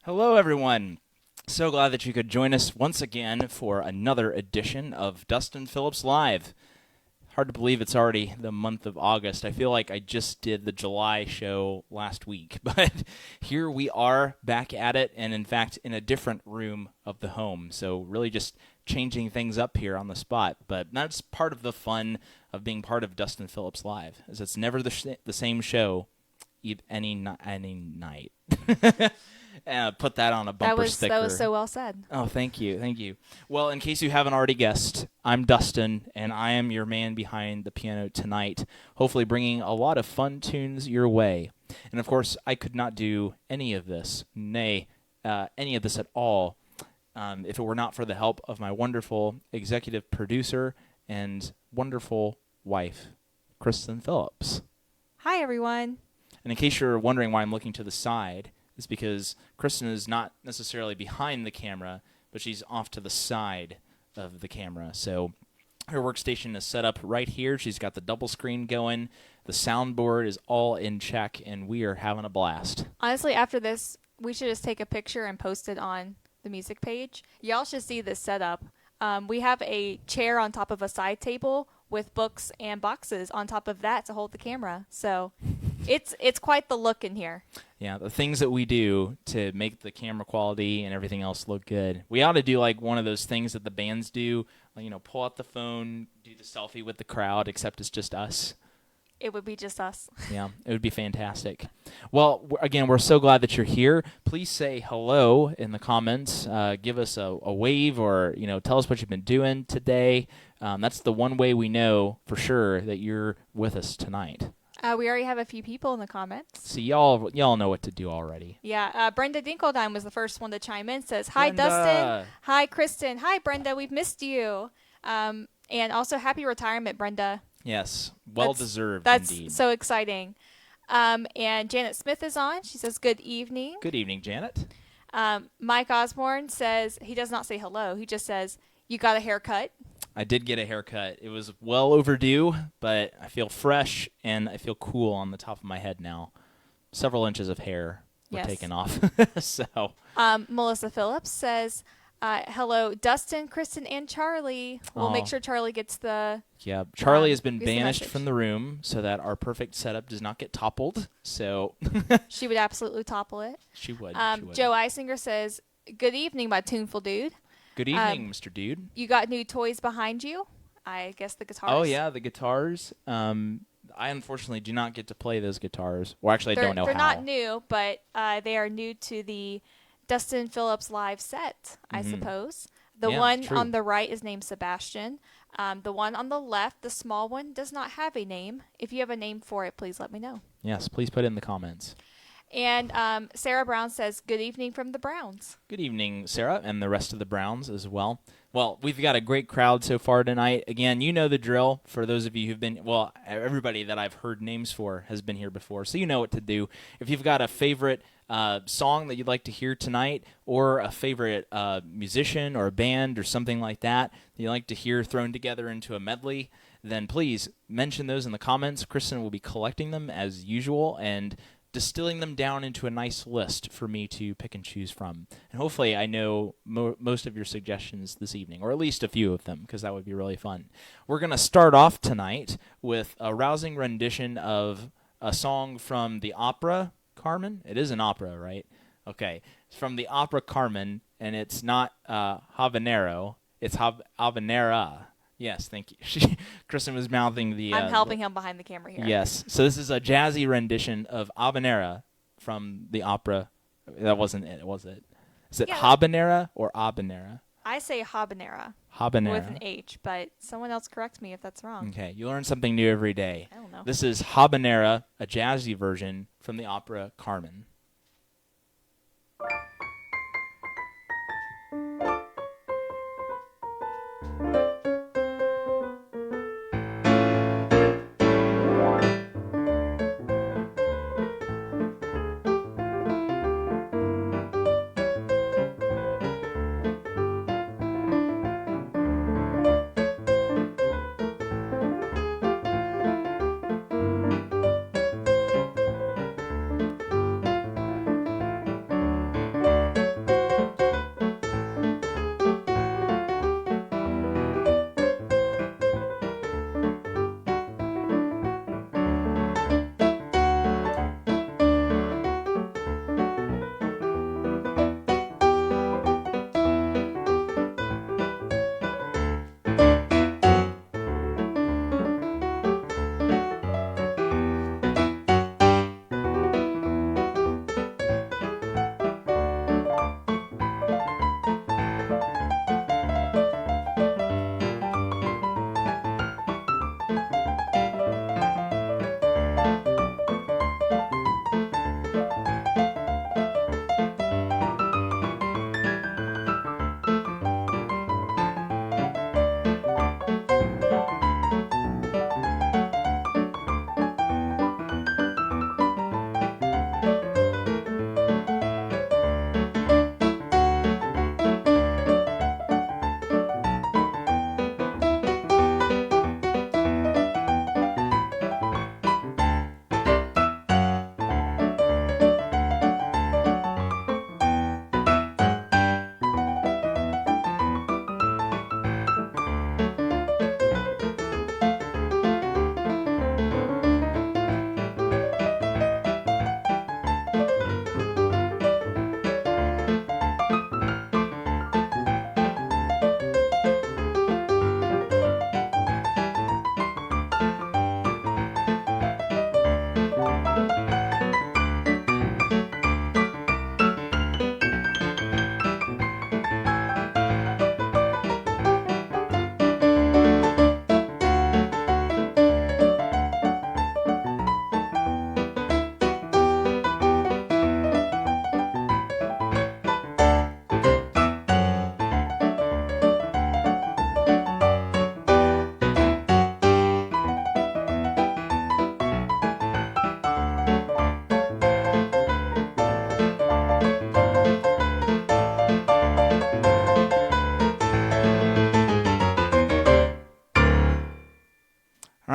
Hello, everyone. So glad that you could join us once again for another edition of Dustin Phillips Live. Hard to believe it's already the month of August. I feel like I just did the July show last week, but here we are back at it, and in fact, in a different room of the home. So really just changing things up here on the spot, but that's part of the fun of being part of Dustin Phillips Live, is it's never the same show any night. Put that on a bumper sticker. That was so well said. Oh, thank you. Well, in case you haven't already guessed, I'm Dustin, and I am your man behind the piano tonight, hopefully bringing a lot of fun tunes your way. And of course, I could not do any of this, any of this at all, if it were not for the help of my wonderful executive producer and wonderful wife, Kristen Phillips. Hi, everyone. And in case you're wondering why I'm looking to the side, it's because Kristen is not necessarily behind the camera, but she's off to the side of the camera. So her workstation is set up right here. She's got the double screen going. The soundboard is all in check, and we are having a blast. Honestly, after this, we should just take a picture and post it on the music page. Y'all should see this setup. We have a chair on top of a side table with books and boxes on top of that to hold the camera. So it's quite the look in here. Yeah, the things that we do to make the camera quality and everything else look good. We ought to do like one of those things that the bands do, like, pull out the phone, do the selfie with the crowd, except it's just us. It would be just us. Yeah, it would be fantastic. Well, again, we're so glad that you're here. Please say hello in the comments. Give us a wave, or tell us what you've been doing today. That's the one way we know for sure that you're with us tonight. We already have a few people in the comments. See, y'all know what to do already. Yeah, Brenda Dinkeldine was the first one to chime in. Says, "Hi, Brenda. Dustin. Hi, Kristen. Hi, Brenda. We've missed you." And also, happy retirement, Brenda. Yes, well-deserved That's indeed. so exciting. And Janet Smith is on. She says, "Good evening." Good evening, Janet. Mike Osborne says, he does not say hello. He just says, "You got a haircut?" I did get a haircut. It was well overdue, but I feel fresh and I feel cool on the top of my head now. Several inches of hair were taken off. So Melissa Phillips says, "Hello, Dustin, Kristen, and Charlie." We'll make sure Charlie gets the... Yeah, Charlie has been gets the banished message from the room so that our perfect setup does not get toppled. So She would absolutely topple it. she would. Joe Eisinger says, "Good evening, my tuneful dude. Good evening, Mr. Dude. You got new toys behind you?" I guess the guitars. Oh, yeah, the guitars. I unfortunately do not get to play those guitars. Well, actually, I don't know they're how. They're not new, but they are new to the Dustin Phillips live set, I suppose. The one true. on the right is named Sebastian. The one on the left, the small one, does not have a name. If you have a name for it, please let me know. Yes, please put it in the comments. And Sarah Brown says, "Good evening from the Browns." Good evening, Sarah, and the rest of the Browns as well. Well, we've got a great crowd so far tonight. Again, you know the drill. For those of you who've been, well, everybody that I've heard names for has been here before, so you know what to do. If you've got a favorite song that you'd like to hear tonight, or a favorite musician or a band or something like that you'd like to hear thrown together into a medley, then please mention those in the comments. Kristen will be collecting them as usual and distilling them down into a nice list for me to pick and choose from. And hopefully I know most of your suggestions this evening, or at least a few of them, because that would be really fun. We're going to start off tonight with a rousing rendition of a song from the opera Carmen. It is an opera, right? Okay. It's from the opera Carmen, and it's not habanero. It's habanera. Yes, thank you. Kristen was mouthing the... I'm helping him behind the camera here. Yes. So this is a jazzy rendition of Habanera from the opera. That wasn't it, was it? Is it Habanera or Habanera? I say habanera. Habanera. With an H, but someone else correct me if that's wrong. Okay, you learn something new every day. I don't know. This is Habanera, a jazzy version from the opera Carmen.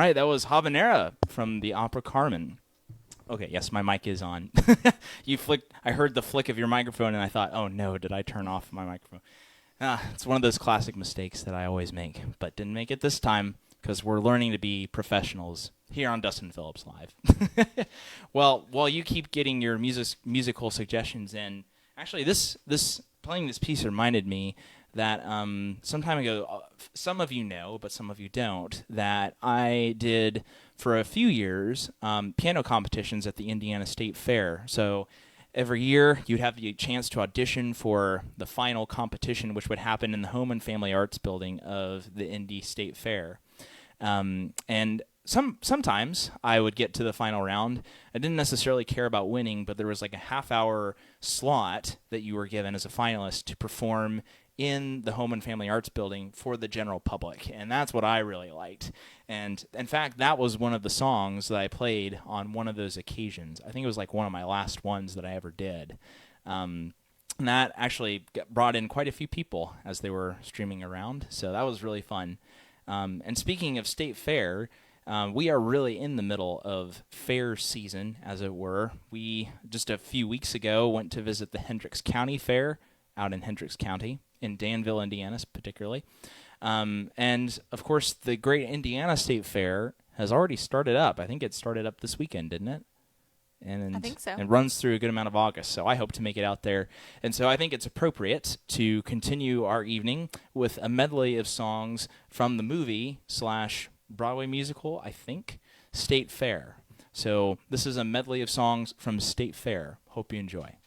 All right, that was Habanera from the opera Carmen. Okay, yes, my mic is on. You flicked. I heard the flick of your microphone, and I thought, oh no, did I turn off my microphone? It's one of those classic mistakes that I always make, but didn't make it this time because we're learning to be professionals here on Dustin Phillips Live. Well, while you keep getting your musical suggestions in, actually, this playing this piece reminded me that some time ago, some of you know, but some of you don't, that I did for a few years piano competitions at the Indiana State Fair. So every year you'd have the chance to audition for the final competition, which would happen in the Home and Family Arts building of the Indy State Fair. And sometimes I would get to the final round. I didn't necessarily care about winning, but there was like a half-hour slot that you were given as a finalist to perform in the Home and Family Arts building for the general public, and that's what I really liked. And in fact, that was one of the songs that I played on one of those occasions. I think it was like one of my last ones that I ever did. And that actually brought in quite a few people as they were streaming around, so that was really fun. And speaking of State Fair, we are really in the middle of fair season, as it were. We, just a few weeks ago, went to visit the Hendricks County Fair out in Hendricks County, in Danville, Indiana, particularly. And, of course, the great Indiana State Fair has already started up. I think it started up this weekend, didn't it? And I think so. It runs through a good amount of August, so I hope to make it out there. And so I think it's appropriate to continue our evening with a medley of songs from the movie/Broadway musical, I think, State Fair. So this is a medley of songs from State Fair. Hope you enjoy.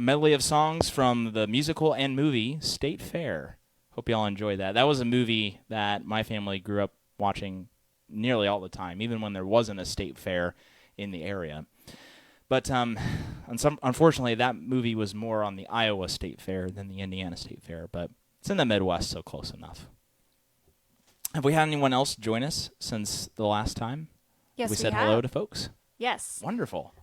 medley of songs from the musical and movie State Fair. Hope y'all enjoyed that. That was a movie that my family grew up watching nearly all the time, even when there wasn't a state fair in the area. But unfortunately, that movie was more on the Iowa State Fair than the Indiana State Fair, but it's in the Midwest, so close enough. Have we had anyone else join us since the last time? Yes, we said have. hello to folks? Yes. Wonderful.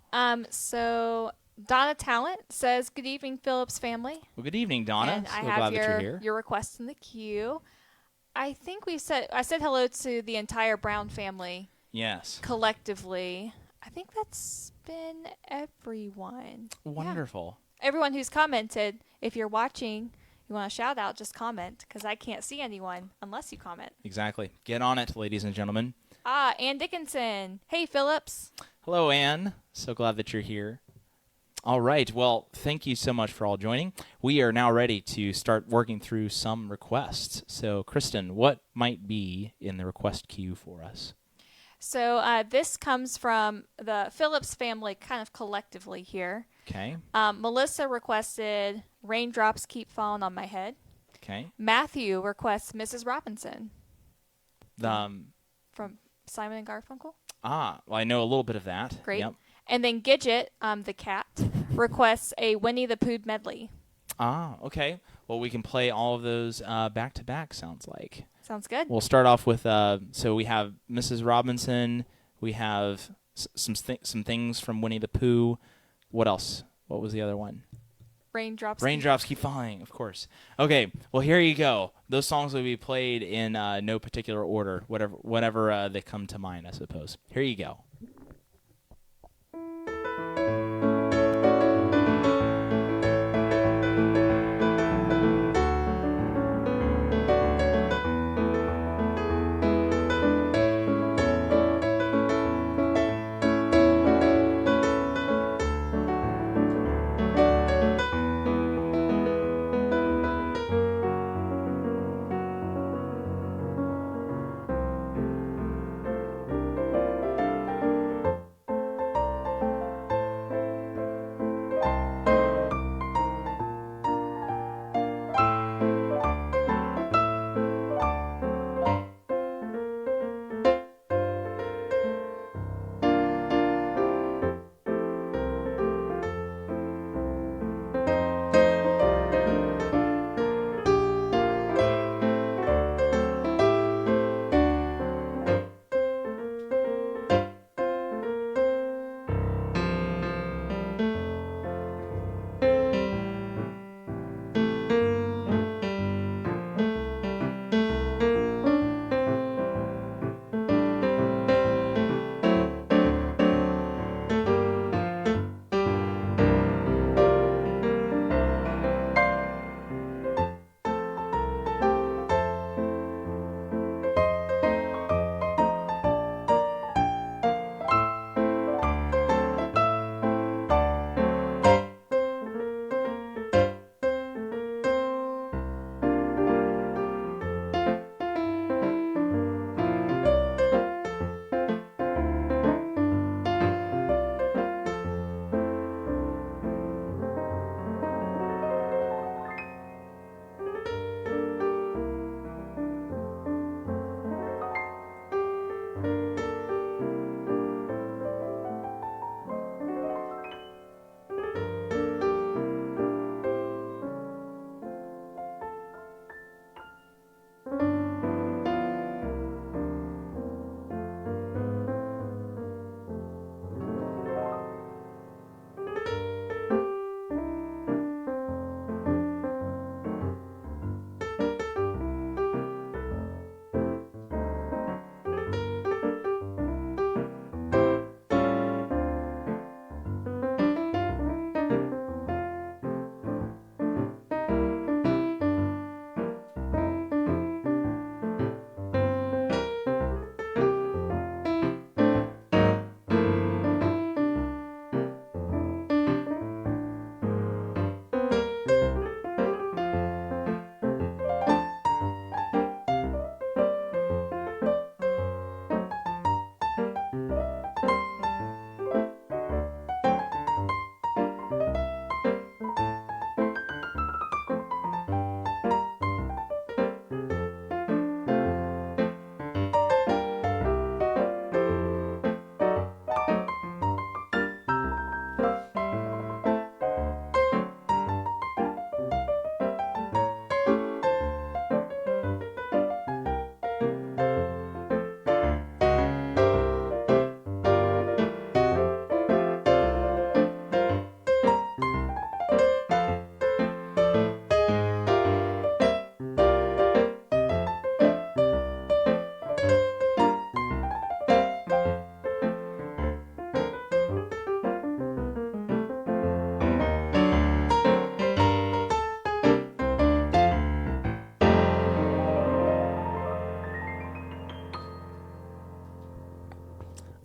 So Donna Talent says, "Good evening, Phillips family." Well, good evening, Donna. And So I glad have that you're here. your request in the queue. I think I said hello to the entire Brown family Yes. collectively. I think that's been everyone. Wonderful. Yeah. Everyone who's commented. If you're watching, you want a shout out, just comment, because I can't see anyone unless you comment. Exactly. Get on it, ladies and gentlemen. Ann Dickinson. Hey, Phillips. Hello, Ann. So glad that you're here. All right. Well, thank you so much for all joining. We are now ready to start working through some requests. So, Kristen, what might be in the request queue for us? So this comes from the Phillips family kind of collectively here. Okay. Melissa requested "Raindrops Keep Falling on My Head." Okay. Matthew requests "Mrs. Robinson" from Simon and Garfunkel. Well, I know a little bit of that. Great. Yep. And then Gidget, the cat, requests a Winnie the Pooh medley. Okay. Well, we can play all of those back to back, sounds like. Sounds good. We'll start off with, so we have Mrs. Robinson. We have some things from Winnie the Pooh. What else? What was the other one? Raindrops Keep Falling, of course. Okay, well, here you go. Those songs will be played in no particular order, whatever they come to mind, I suppose. Here you go.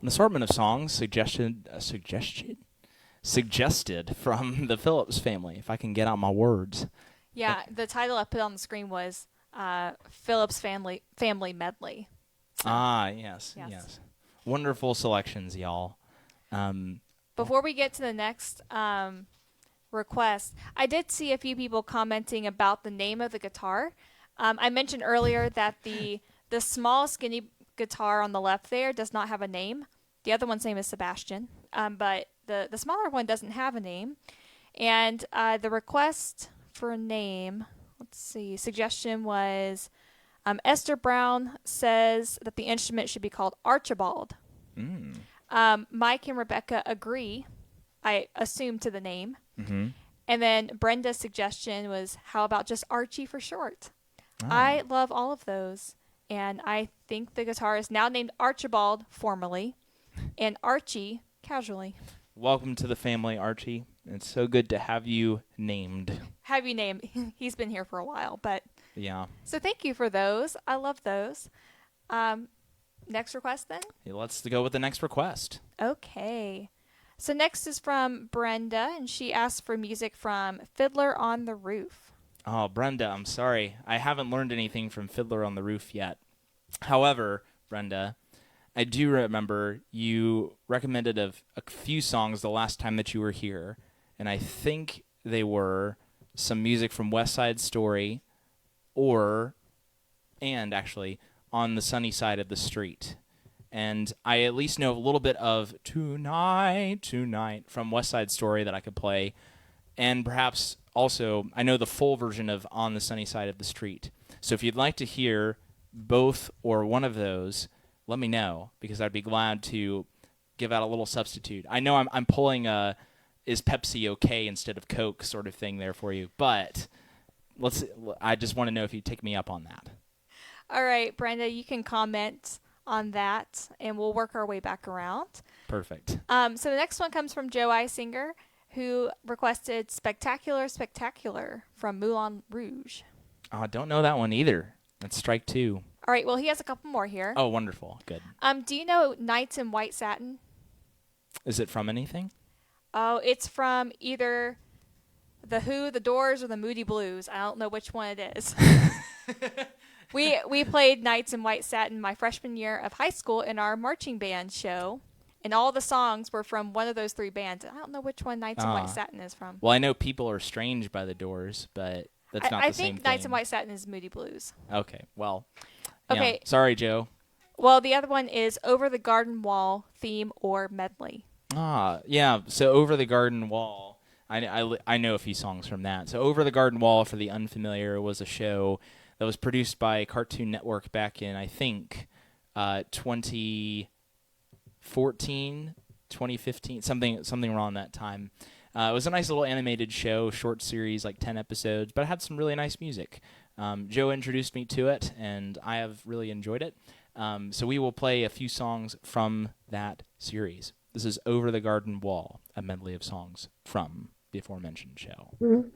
An assortment of songs suggested from the Phillips family, if I can get out my words. Yeah, the title I put on the screen was Phillips Family Medley. So, Yes. Wonderful selections, y'all. Before we get to the next request, I did see a few people commenting about the name of the guitar. I mentioned earlier that the small, skinny guitar on the left there does not have a name. The other one's name is Sebastian, but the smaller one doesn't have a name. And the request for a name, suggestion was Esther Brown says that the instrument should be called Archibald. Mike and Rebecca agree, I assume, to the name. Mm-hmm. And then Brenda's suggestion was, how about just Archie for short? Oh. I love all of those. And I think the guitar is now named Archibald formally and Archie casually. Welcome to the family, Archie. It's so good to have you named. Have you named? He's been here for a while, but Yeah. So thank you for those. I love those. Next request then? Hey, let's go with the next request. Okay. So next is from Brenda, and she asked for music from Fiddler on the Roof. Oh, Brenda, I'm sorry. I haven't learned anything from Fiddler on the Roof yet. However, Brenda, I do remember you recommended a few songs the last time that you were here, and I think they were some music from West Side Story and actually On the Sunny Side of the Street. And I at least know a little bit of Tonight from West Side Story that I could play. And perhaps also, I know the full version of On the Sunny Side of the Street. So if you'd like to hear both or one of those, let me know, because I'd be glad to give out a little substitute. I know I'm pulling a is Pepsi okay instead of Coke sort of thing there for you, but I just want to know if you'd take me up on that. All right, Brenda, you can comment on that, and we'll work our way back around. Perfect. So the next one comes from Joe Isinger, who requested Spectacular, Spectacular from Moulin Rouge. Oh, I don't know that one either. That's strike two. All right, well, he has a couple more here. Oh, wonderful. Good. Do you know Nights in White Satin? Is it from anything? Oh, it's from either The Who, The Doors, or the Moody Blues. I don't know which one it is. We played Nights in White Satin my freshman year of high school in our marching band show, and all the songs were from one of those three bands. I don't know which one Nights in White Satin is from. Well, I know People Are Strange by the Doors, but that's not the same thing. I think Nights in White Satin is Moody Blues. Okay, well, okay. Yeah. Sorry, Joe. Well, the other one is Over the Garden Wall theme or medley. Yeah, so Over the Garden Wall, I know a few songs from that. So Over the Garden Wall, for the unfamiliar, was a show that was produced by Cartoon Network back in, I think, 2014, 2015, something around that time. It was a nice little animated show, short series, like 10 episodes, but it had some really nice music. Joe introduced me to it, and I have really enjoyed it. So we will play a few songs from that series. This is Over the Garden Wall, a medley of songs from the aforementioned show. Mm-hmm.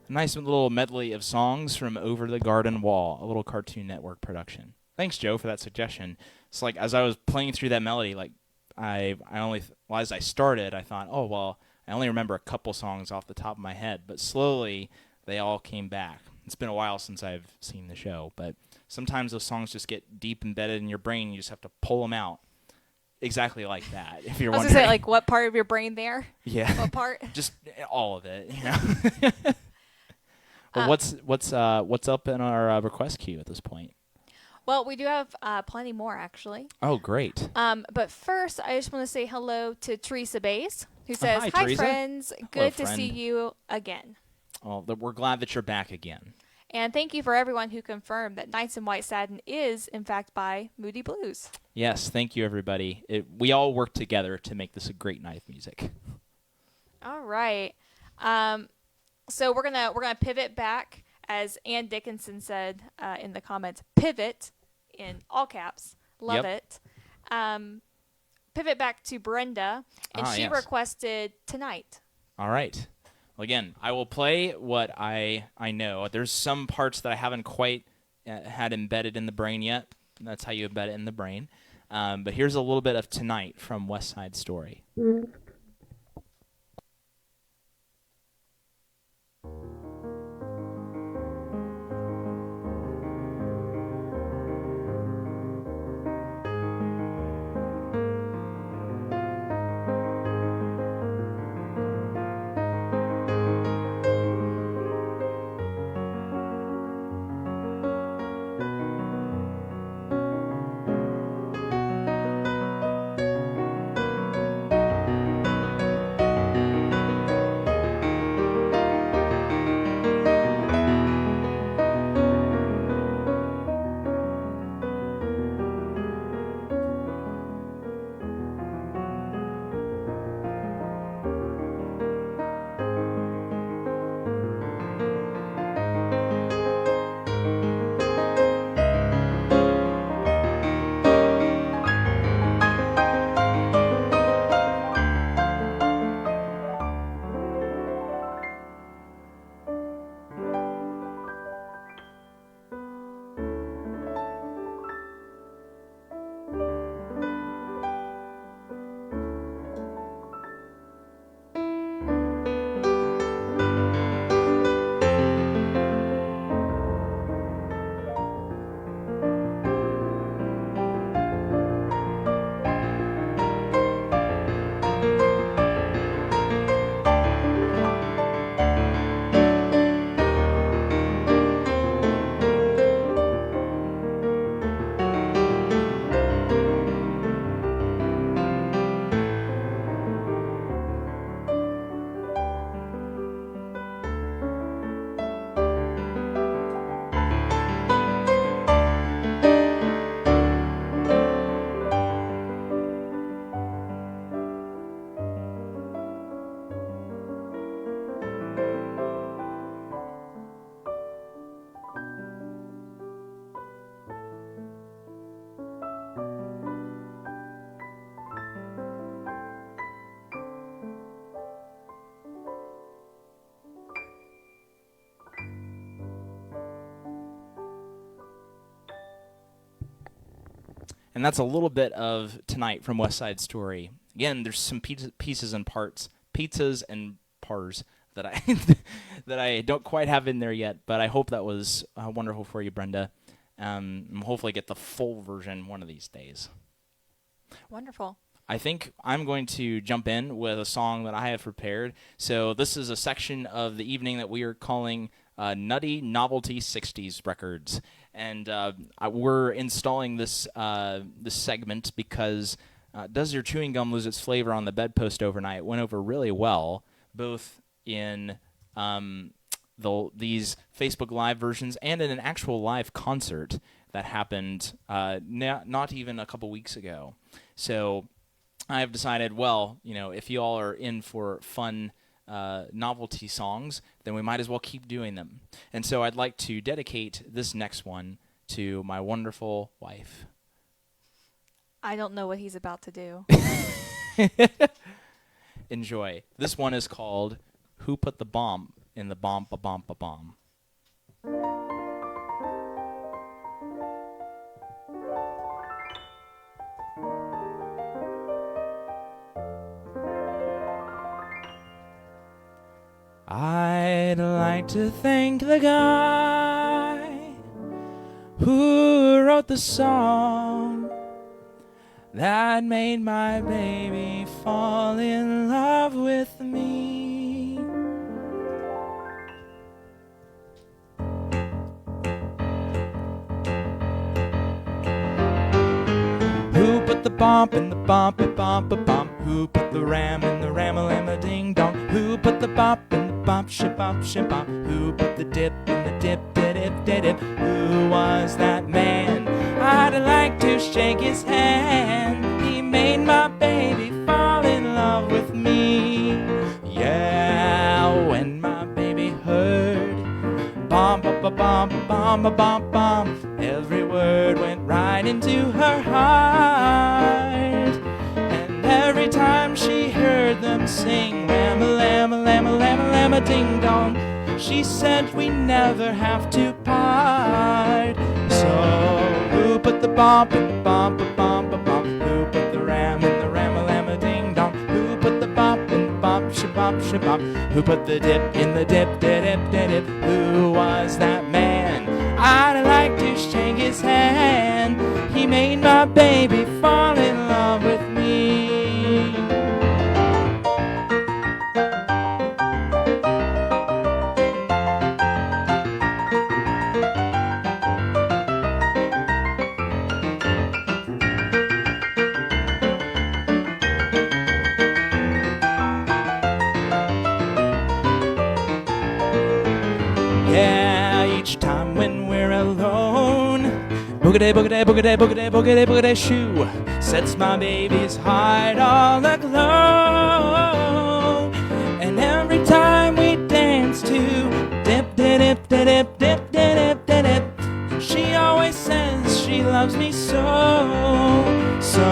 A nice little medley of songs from Over the Garden Wall, a little Cartoon Network production. Thanks, Joe, for that suggestion. It's like as I was playing through that melody, like as I started, I thought, oh well, I only remember a couple songs off the top of my head, but slowly they all came back. It's been a while since I've seen the show, but sometimes those songs just get deep embedded in your brain. You just have to pull them out. Exactly like that. If you're I was wondering, gonna say, like, what part of your brain there? yeah, What part? just all of it. You know. Well, what's up in our request queue at this point? Well, we do have plenty more, actually. Oh, great. But first, I just want to say hello to Teresa Bays, who says, hi, "Hi, Teresa. friends. Hello, Good to friend. see you again." Well, we're glad that you're back again. And thank you for everyone who confirmed that Nights in White Satin is, in fact, by Moody Blues. Yes, thank you, everybody. We all work together to make this a great night of music. All right. So we're gonna pivot back, as Ann Dickinson said in the comments. Pivot in all caps. Love it. Pivot back to Brenda, and she yes. requested Tonight. All right. Well, again, I will play what I know. There's some parts that I haven't quite had embedded in the brain yet. That's how you embed it in the brain. But here's a little bit of Tonight from West Side Story. And that's a little bit of Tonight from West Side Story. Again, there's some pieces and parts, pizzas and pars that I that I don't quite have in there yet, but I hope that was wonderful for you, Brenda. And hopefully get the full version one of these days. Wonderful. I think I'm going to jump in with a song that I have prepared. So this is a section of the evening that we are calling Nutty Novelty 60s Records. And we're installing this this segment because Does Your Chewing Gum Lose Its Flavor on the Bedpost Overnight? It went over really well, both in these Facebook Live versions and in an actual live concert that happened not even a couple weeks ago. So I've decided, well, you know, if you all are in for fun novelty songs, then we might as well keep doing them. And so I'd like to dedicate this next one to my wonderful wife. I don't know what he's about to do. Enjoy. This one is called Who Put the Bomb in the Bomb Ba Bomb Ba Bomb. I'd like to thank the guy who wrote the song that made my baby fall in love with me. Who put the bump in the bump a bump a bump? Who put the ram in the ram-a-lam-a ding dong? Who put the bop in the bop shabop shabop? Who put the dip in the dip dip dip dip? Who was that man? I'd like to shake his hand. He made my baby fall in love with me. Yeah, when my baby heard bom ba ba bom bom ba bom bom, every word went right into her heart. And every time she heard them sing ram-a-lam-a-lam-a-lam-a-lam-a ding dong, she said we never have to part. So who put the bump in the bump a bump a bump? Who put the ram in the ram-a-lam-a ding dong? Who put the bump in the bump shabop shabop? Who put the dip in the dip dip dip dip? Who was that man? I'd like to shake his hand. He made my baby fall in love with me. Yeah, each time when we're alone, boogity, boogity, boogity, boogity, boogity, boogity, shoo sets my baby's heart all aglow. And every time we dance to dip, dip, dip, dip, dip, dip, dip, dip, she always says she loves me so. So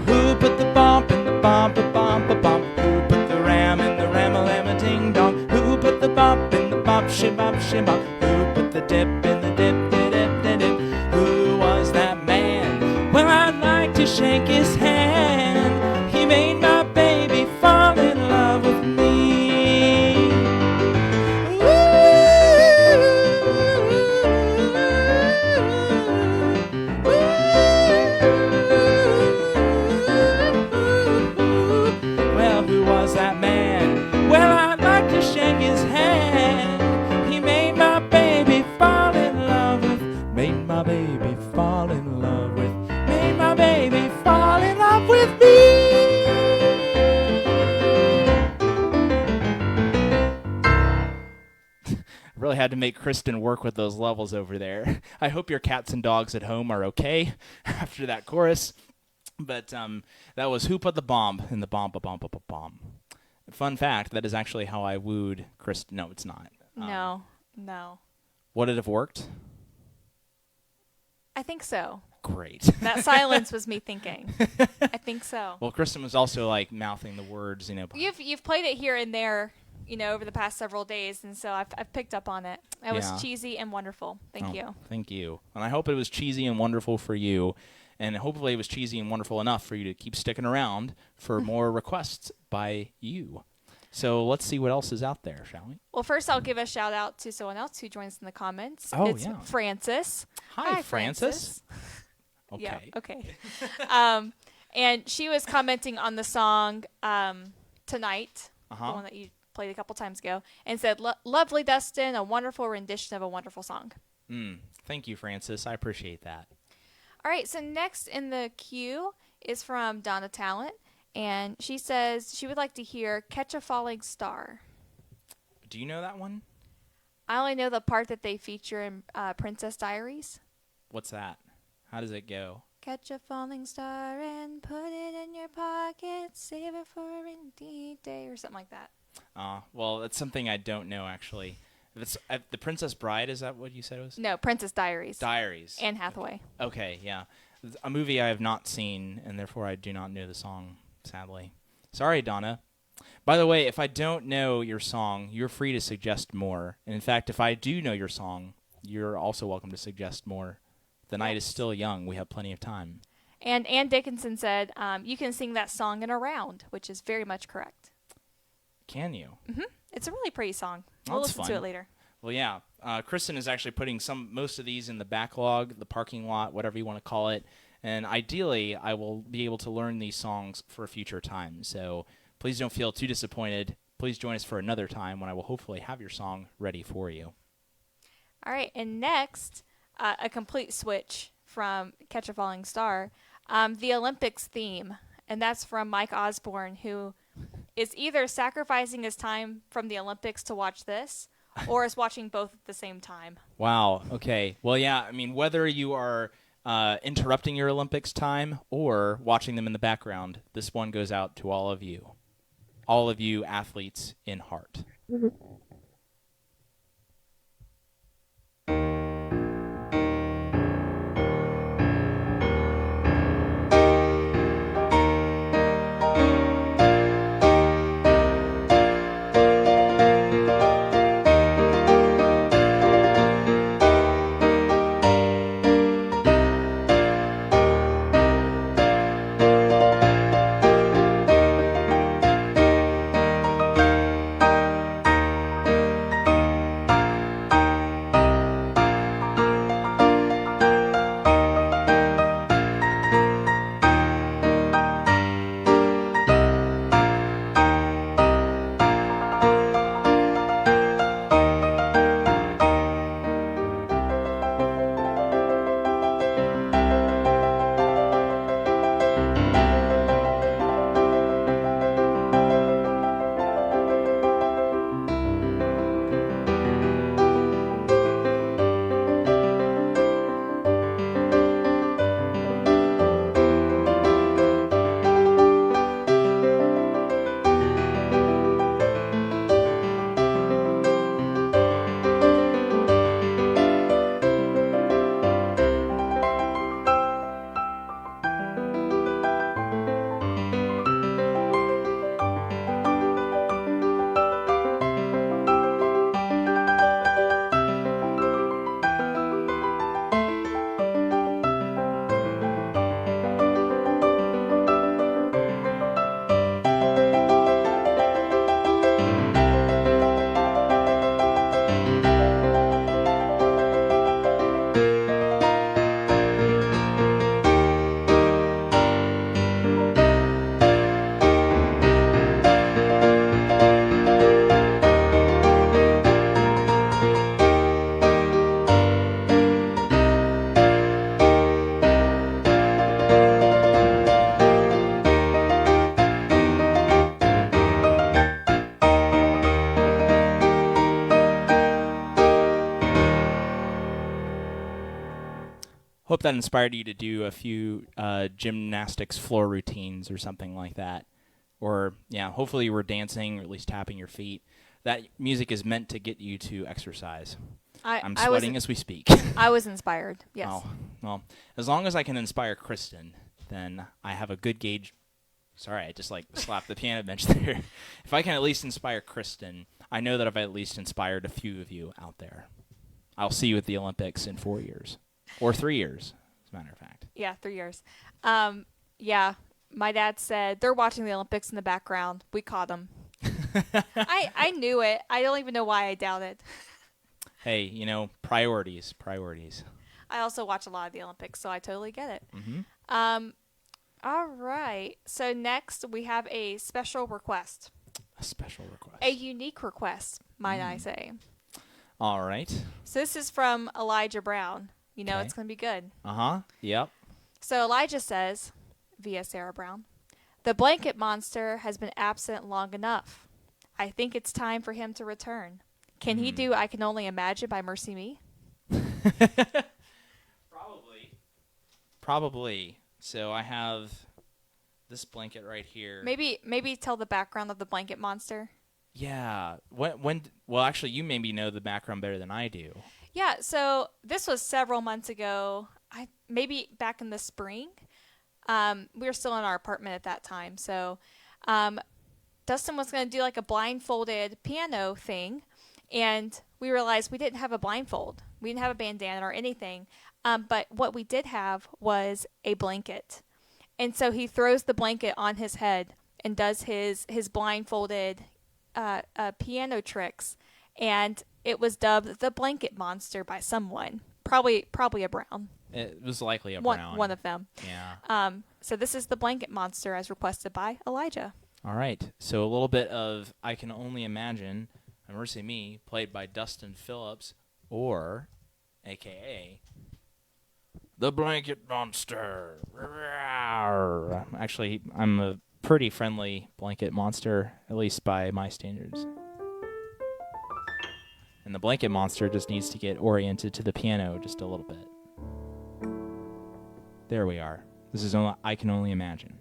who put the bump in the bump a bump a bump? Who put the ram in the ram-a-lam-a ding dong? Who put the bump in the bop shibop shibop? Who put the dip in the dip dip dip dip dip? Who was that man? Well, I'd like to shake his hand. He made my baby fall in love with me. Well, who was that man? Well, I'd like to shake his hand. He made my baby fall in love with, made my baby fall in love with, made my baby fall in love with me. Really had to make Kristen work with those levels over there. I hope your cats and dogs at home are okay after that chorus. But that was Who Put the Bomb in the Bomb ba Bomb ba ba Bomb. Fun fact, that is actually how I wooed Kristen. No, it's not. No. Would it have worked? I think so. Great. That silence was me thinking. I think so. Well, Kristen was also like mouthing the words, you know. You've played it here and there, over the past several days, and so I've picked up on it. It was cheesy and wonderful. Thank you. Thank you. And I hope it was cheesy and wonderful for you. And hopefully it was cheesy and wonderful enough for you to keep sticking around for more requests by you. So let's see what else is out there, shall we? Well, first I'll give a shout out to someone else who joins in the comments. Oh, it's Frances. Hi, Frances. Okay. Yeah, okay. And she was commenting on the song Tonight, the one that you played a couple times ago, and said, "Lovely, Dustin, a wonderful rendition of a wonderful song." Thank you, Frances. I appreciate that. All right, so next in the queue is from Donna Talent, and she says she would like to hear Catch a Falling Star. Do you know that one? I only know the part that they feature in Princess Diaries. What's that? How does it go? Catch a falling star and put it in your pocket, save it for a rainy day, or something like that. Well, that's something I don't know, actually. It's The Princess Bride, is that what you said it was? No, Princess Diaries. Diaries. Anne Hathaway. Okay, yeah. A movie I have not seen, and therefore I do not know the song, sadly. Sorry, Donna. By the way, if I don't know your song, you're free to suggest more. And in fact, if I do know your song, you're also welcome to suggest more. The night is still young. We have plenty of time. And Ann Dickinson said, you can sing that song in a round, which is very much correct. Can you? Mm-hmm. It's a really pretty song. Oh, We'll that's listen fun. to it later. Well, yeah. Kristen is actually putting most of these in the backlog, the parking lot, whatever you want to call it. And ideally, I will be able to learn these songs for a future time. So please don't feel too disappointed. Please join us for another time when I will hopefully have your song ready for you. All right, and next, a complete switch from Catch a Falling Star, the Olympics theme, and that's from Mike Osborne, who is either sacrificing his time from the Olympics to watch this, or is watching both at the same time. Wow. Okay. Well, yeah. I mean, whether you are interrupting your Olympics time or watching them in the background, this one goes out to all of you athletes in heart. Hope that inspired you to do a few gymnastics floor routines or something like that. Or, yeah, hopefully you were dancing or at least tapping your feet. That music is meant to get you to exercise. I'm sweating as we speak. I was inspired, yes. Oh, well, as long as I can inspire Kristen, then I have a good gauge. Sorry, I just slapped the piano bench there. If I can at least inspire Kristen, I know that I've at least inspired a few of you out there. I'll see you at the Olympics in 4 years. Or 3 years, as a matter of fact. Yeah, 3 years. Yeah, my dad said they're watching the Olympics in the background. We caught them. I knew it. I don't even know why I doubted. Hey, priorities. I also watch a lot of the Olympics, so I totally get it. Mm-hmm. All right. So next we have a special request. A special request. A unique request, might I say. All right. So this is from Elijah Brown. You know It's going to be good. Uh-huh. Yep. So Elijah says, via Sarah Brown, the blanket monster has been absent long enough. I think it's time for him to return. Can he do I Can Only Imagine by Mercy Me? Probably. So I have this blanket right here. Maybe tell the background of the blanket monster. Yeah. Well, actually, you maybe know the background better than I do. Yeah, so this was several months ago, maybe back in the spring. We were still in our apartment at that time. So Dustin was going to do like a blindfolded piano thing, and we realized we didn't have a blindfold. We didn't have a bandana or anything. But what we did have was a blanket. And so he throws the blanket on his head and does his blindfolded piano tricks. And it was dubbed the Blanket Monster by someone. Probably a Brown. It was likely a Brown. One of them. Yeah. So this is the Blanket Monster as requested by Elijah. All right. So a little bit of I Can Only Imagine, Mercy Me, played by Dustin Phillips, or, a.k.a., the Blanket Monster. Actually, I'm a pretty friendly blanket monster, at least by my standards. And the Blanket Monster just needs to get oriented to the piano just a little bit. There we are. This is I Can Only Imagine.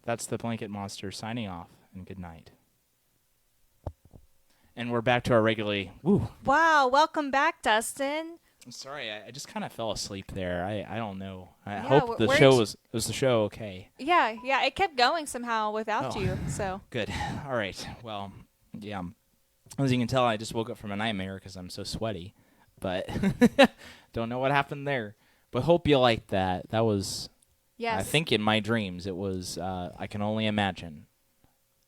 That's the Blanket Monster signing off, and good night. And we're back to our regularly... Woo. Wow, welcome back, Dustin. I'm sorry, I just kind of fell asleep there. I don't know. I Yeah, hope the show was the show okay. Yeah, it kept going somehow without you, so. Good. All right. Well, yeah. As you can tell, I just woke up from a nightmare because I'm so sweaty. But don't know what happened there. But hope you liked that. That was... Yes. I think in my dreams it was I Can Only Imagine.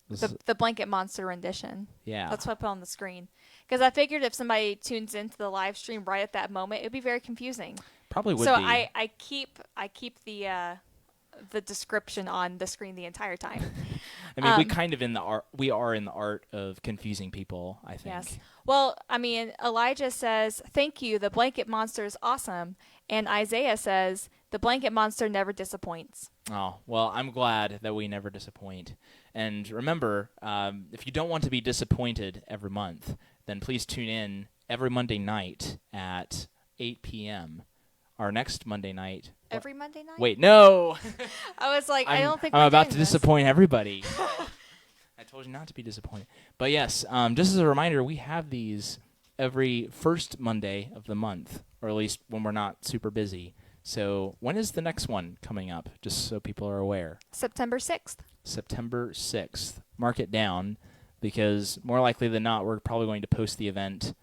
The Blanket Monster rendition. Yeah. That's what I put on the screen. Because I figured if somebody tunes into the live stream right at that moment, it would be very confusing. Probably would So be. I keep the description on the screen the entire time. I mean, we are in the art of confusing people, I think. Yes. Well, I mean, Elijah says, "Thank you. The blanket monster is awesome," and Isaiah says, "The blanket monster never disappoints." Oh, well, I'm glad that we never disappoint. And remember, if you don't want to be disappointed every month, then please tune in every Monday night at 8 p.m. Our next Monday night. Every Monday night. Wait, no. I was like, I don't think I'm we're about to doing this. disappoint everybody. I told you not to be disappointed. But yes, just as a reminder, we have these every first Monday of the month, or at least when we're not super busy. So when is the next one coming up, just so people are aware? September 6th. September 6th. Mark it down, because more likely than not, we're probably going to post the event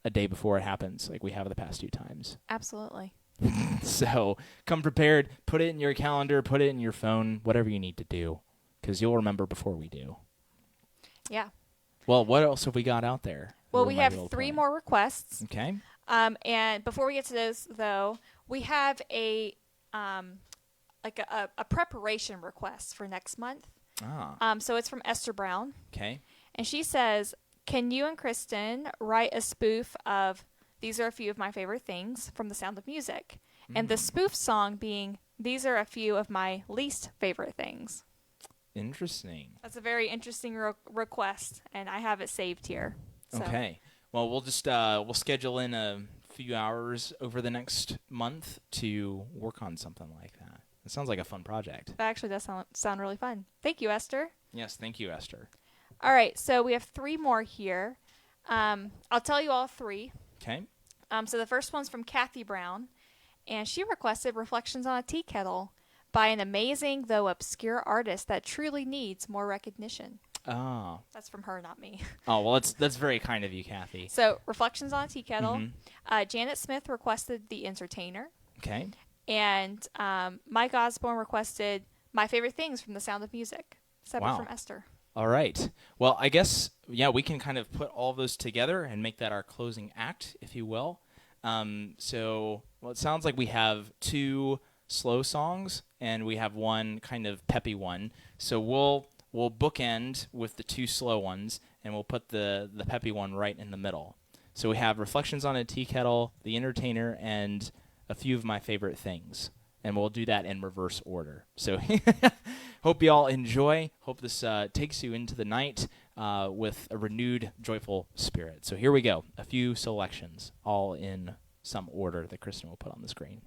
a day before it happens, like we have the past 2 times. Absolutely. So come prepared. Put it in your calendar. Put it in your phone. Whatever you need to do, because you'll remember before we do. Yeah. Well, what else have we got out there? Well, that we might have be able to 3 play? more requests. Okay. And before we get to those, though, we have a preparation request for next month. So it's from Esther Brown, Okay. and she says, "Can you and Kristen write a spoof of 'These are a few of my favorite things' from The Sound of Music?" And the spoof song being 'These are a few of my least favorite things.'" Interesting. That's a very interesting request, and I have it saved here. So. Okay. Well, we'll just we'll schedule in a few hours over the next month to work on something like that. It sounds like a fun project. That actually does sound really fun. Thank you, Esther. Yes, thank you, Esther. All right, so we have 3 more here. I'll tell you all 3. Okay. So the first one's from Kathy Brown, and she requested Reflections on a Tea Kettle by an amazing, though obscure artist that truly needs more recognition. Oh. That's from her, not me. Oh, well, that's very kind of you, Kathy. So Reflections on a Tea Kettle. Mm-hmm. Janet Smith requested The Entertainer. Okay. And Mike Osborne requested My Favorite Things from The Sound of Music. Separate Wow. from Esther. All right. Well, I guess, yeah, we can kind of put all those together and make that our closing act, if you will. So, well, it sounds like we have 2 slow songs and we have 1 kind of peppy one. So we'll bookend with the 2 slow ones, and we'll put the peppy one right in the middle. So we have Reflections on a Tea Kettle, The Entertainer, and a few of my favorite things. And we'll do that in reverse order. So hope you all enjoy. Hope this takes you into the night with a renewed, joyful spirit. So here we go. A few selections, all in some order that Kristen will put on the screen.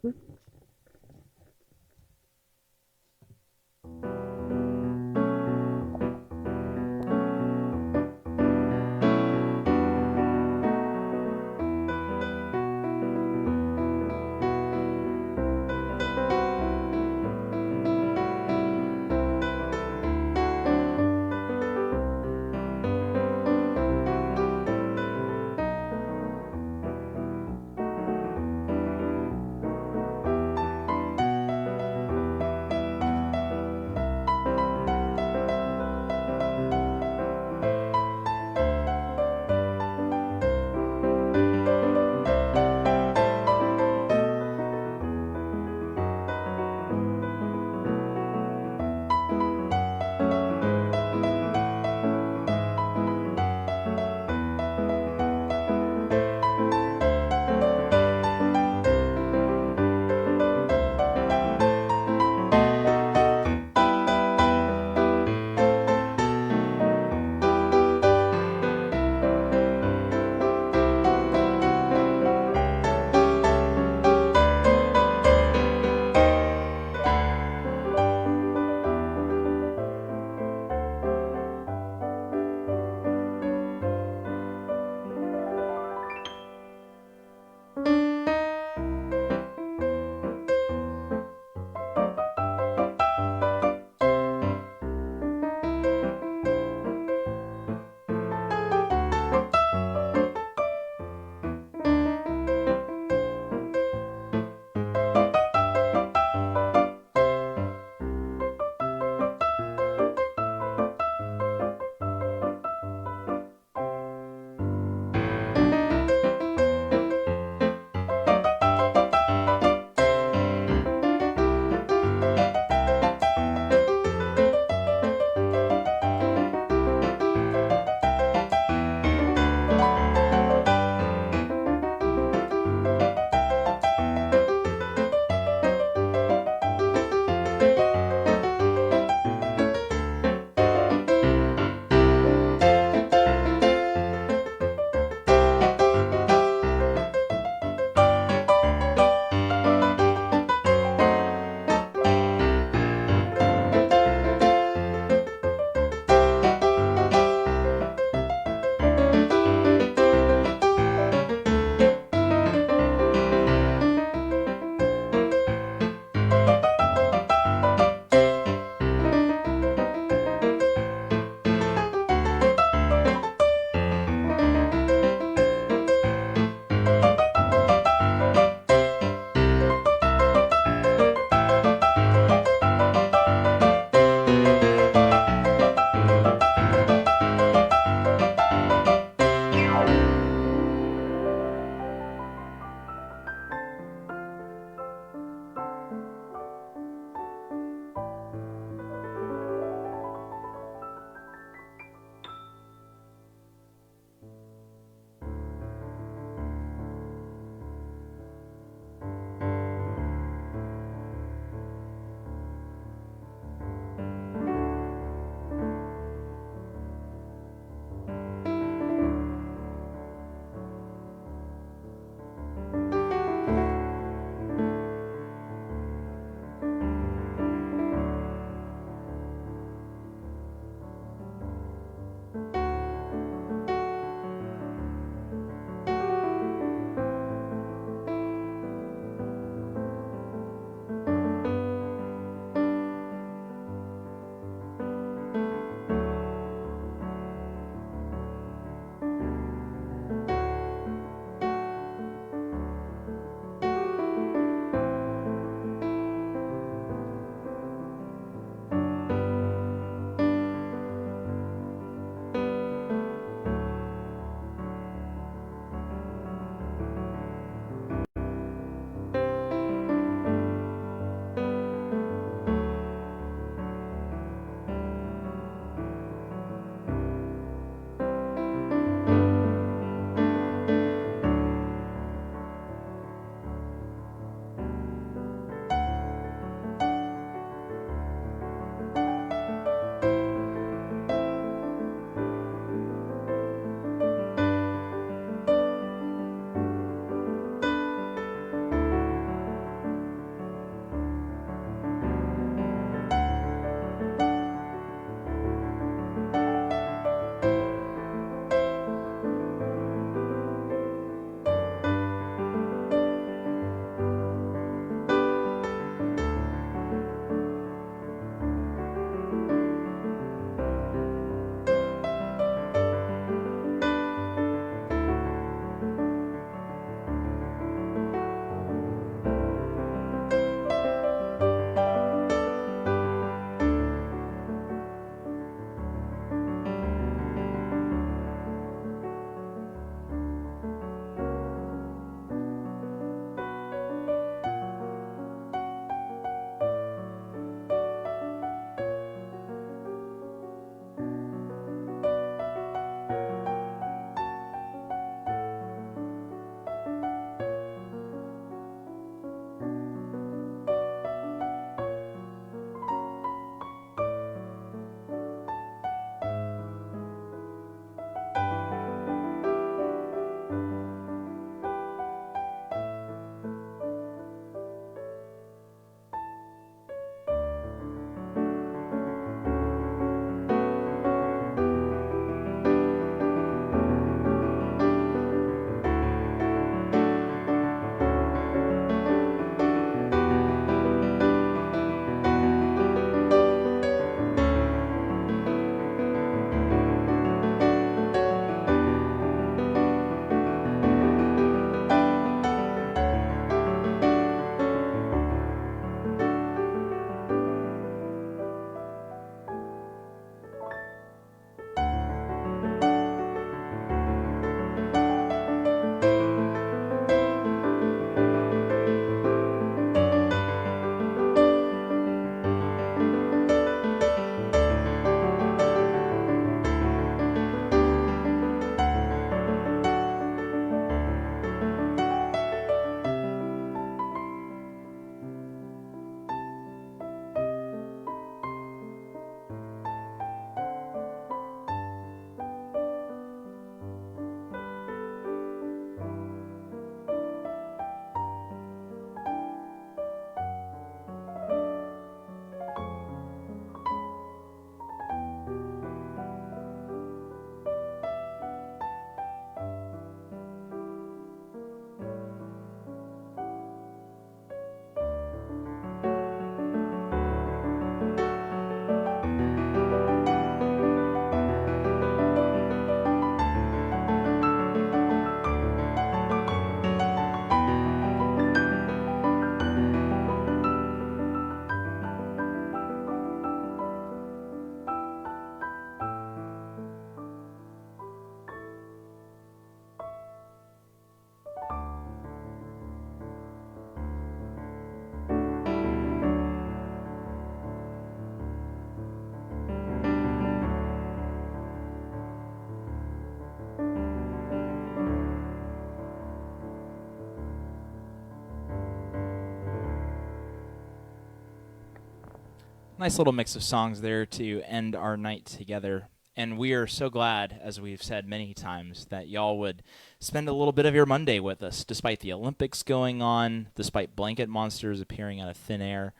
Nice little mix of songs there to end our night together. And we are so glad, as we've said many times, that y'all would spend a little bit of your Monday with us, despite the Olympics going on, despite blanket monsters appearing out of thin air.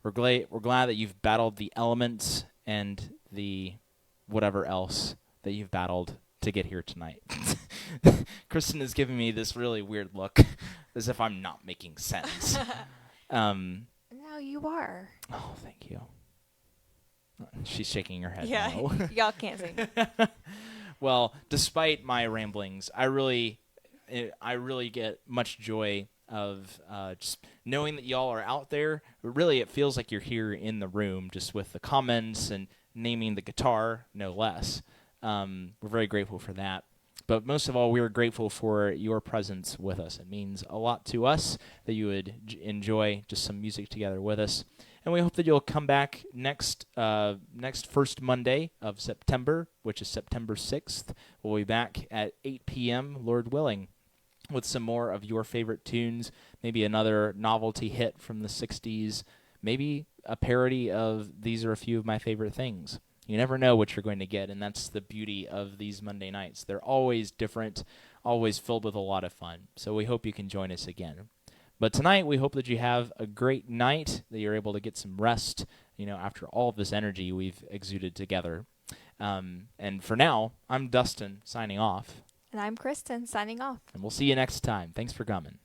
We're glad that you've battled the elements and the whatever else that you've battled to get here tonight. Kristen is giving me this really weird look, as if I'm not making sense. No, you are. Oh, thank you. She's shaking her head. Yeah, No. y'all can't see. Well, despite my ramblings, I really get much joy of just knowing that y'all are out there. But really, it feels like you're here in the room, just with the comments and naming the guitar, no less. We're very grateful for that. But most of all, we are grateful for your presence with us. It means a lot to us that you would enjoy just some music together with us. And we hope that you'll come back next first Monday of September, which is September 6th. We'll be back at 8 p.m., Lord willing, with some more of your favorite tunes, maybe another novelty hit from the 60s, maybe a parody of These Are a Few of My Favorite Things. You never know what you're going to get, and that's the beauty of these Monday nights. They're always different, always filled with a lot of fun. So we hope you can join us again. But tonight, we hope that you have a great night, that you're able to get some rest, after all of this energy we've exuded together. And for now, I'm Dustin, signing off. And I'm Kristen, signing off. And we'll see you next time. Thanks for coming.